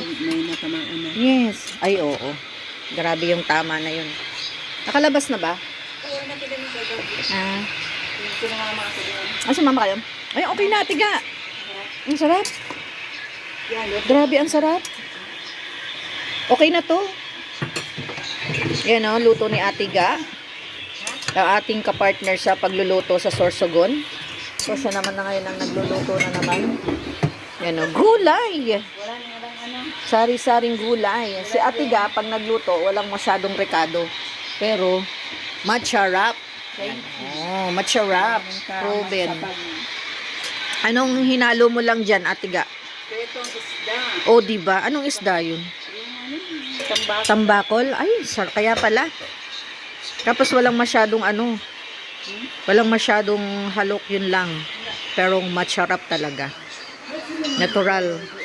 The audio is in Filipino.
Masarap. May natamaan na. Yes. Ay, oo. Grabe yung tama na yun. Nakalabas na ba? Oo, nakilang sa gabi. Ah. Sinamama ako doon. Ah, sumama kayo? Ay, okay na, tiga. Ang sarap. Yan, Grabe, ang sarap. Okay na to. Yan o, luto ni Ate Ga. Ang ating kapartner sa pagluluto sa Sorsogon. So, siya naman na ngayon ang nagluluto na naman. Yan o, gulay. wala nang ano. Sari-saring gulay. Si Ate Ga, pag nagluto, walang masyadong rekado. Pero, matcharap. Oh, matcharap. Proven. Anong hinalo mo lang dyan, Ate Ga? Itong isda. O, diba? Anong isda yun? Tambak. Tambakol? Ay, kaya pala. Tapos walang masyadong walang masyadong halok, yun lang. Pero matcharap talaga. Natural.